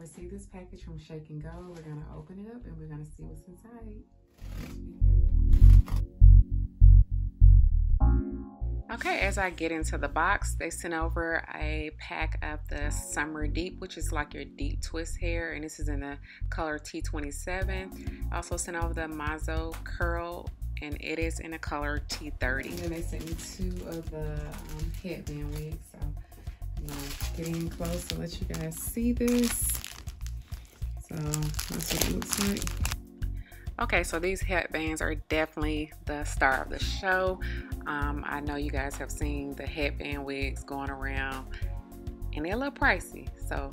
received this package from Shake and Go. We're gonna open it up and we're gonna see what's inside. Okay, as I get into the box, they sent over a pack of the Summer Deep, which is like your deep twist hair, and this is in the color T27. Also sent over the Mazo Curl, and it is in the color T30. And then they sent me 2 of the headband wigs, so I'm gonna get in close to let you guys see this. So that's what it looks like. Okay, so these headbands are definitely the star of the show. I know you guys have seen the headband wigs going around, and they're a little pricey, so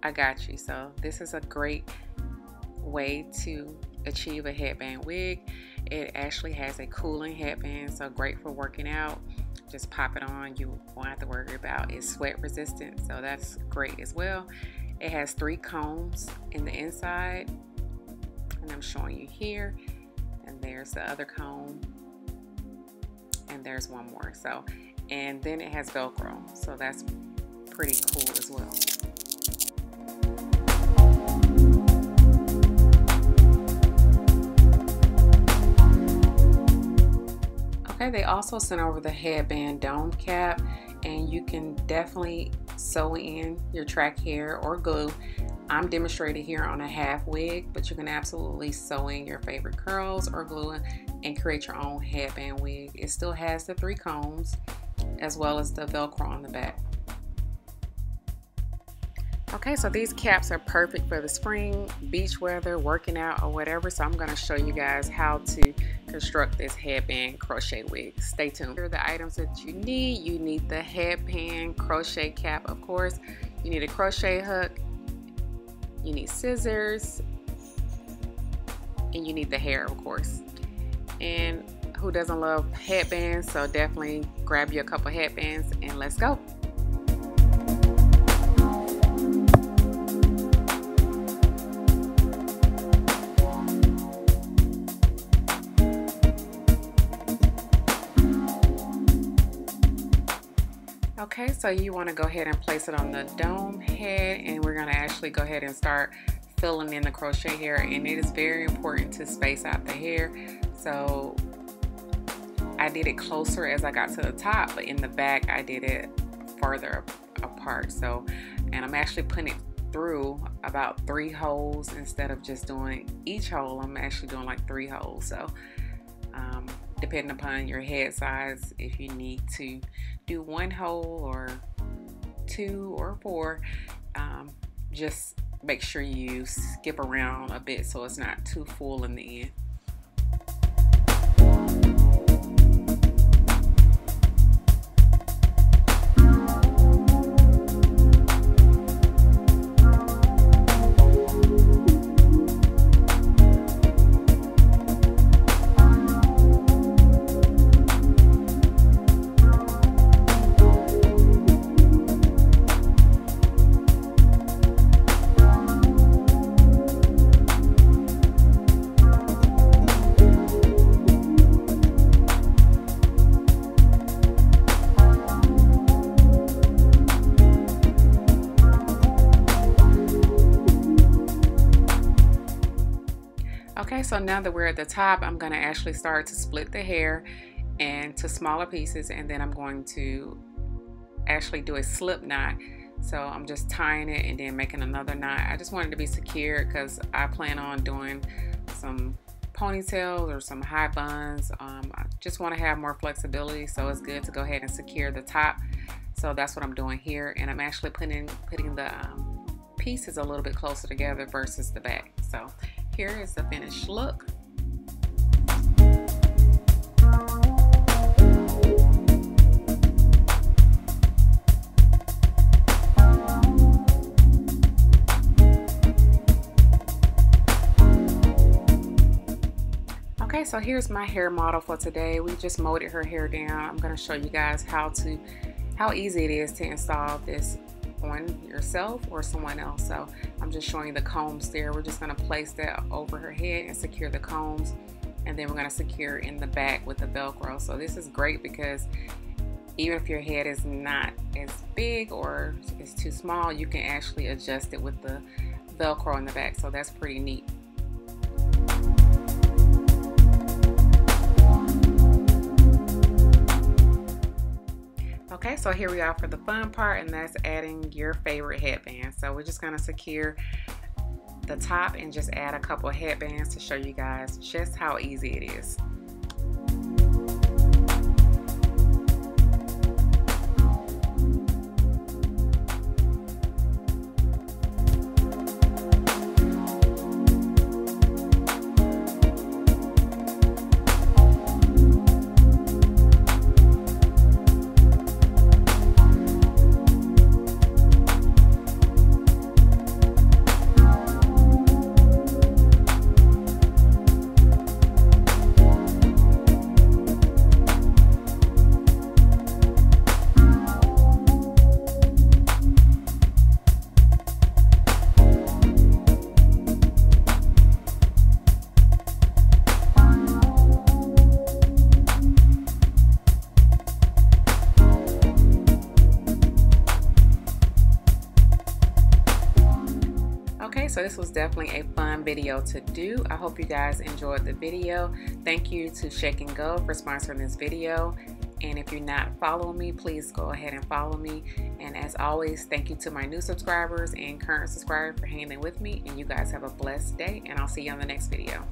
I got you. So this is a great way to achieve a headband wig. It actually has a cooling headband, so great for working out. Just pop it on. You won't have to worry about it's sweat resistant, so that's great as well. It has 3 combs in the inside, and I'm showing you here, and there's the other comb, and there's one more. So, and then it has Velcro, so that's pretty cool as well. Okay, they also sent over the headband dome cap, and you can definitely sew in your track hair or glue. I'm demonstrating here on a half wig, but you can absolutely sew in your favorite curls or glue it and create your own headband wig. It still has the 3 combs as well as the Velcro on the back. Okay, so these caps are perfect for the spring, beach weather, working out, or whatever. So I'm going to show you guys how to construct this headband crochet wig. Stay tuned. Here are the items that you need. You need the headband crochet cap, of course. You need a crochet hook. You need scissors. And you need the hair, of course. And who doesn't love headbands? So definitely grab you a couple headbands and let's go. Okay, so you want to go ahead and place it on the dome head, and we're going to actually go ahead and start filling in the crochet hair. And it is very important to space out the hair. So I did it closer as I got to the top, but in the back I did it further apart. So, and I'm actually putting it through about 3 holes instead of just doing each hole. I'm actually doing like 3 holes. So depending upon your head size, if you need to do 1 hole or 2 or 4, just make sure you skip around a bit so it's not too full in the end. Okay, so now that we're at the top, I'm going to actually start to split the hair into smaller pieces, and then I'm going to actually do a slip knot. So I'm just tying it and then making another knot. I just want it to be secure because I plan on doing some ponytails or some high buns. I just want to have more flexibility, so it's good to go ahead and secure the top. So that's what I'm doing here, and I'm actually putting the pieces a little bit closer together versus the back. So here is the finished look. Okay, so here's my hair model for today. We just molded her hair down. I'm going to show you guys how easy it is to install this on yourself or someone else. So I'm just showing you the combs there. We're just going to place that over her head and secure the combs, and then we're going to secure in the back with the Velcro. So this is great because even if your head is not as big or it's too small, you can actually adjust it with the Velcro in the back, so that's pretty neat. Okay, so here we are for the fun part, and that's adding your favorite headband. So we're just going to secure the top and just add a couple of headbands to show you guys just how easy it is. Okay, so this was definitely a fun video to do. I hope you guys enjoyed the video. Thank you to Shake and Go for sponsoring this video. And if you're not following me, please go ahead and follow me. And as always, thank you to my new subscribers and current subscribers for hanging with me. And you guys have a blessed day, and I'll see you on the next video.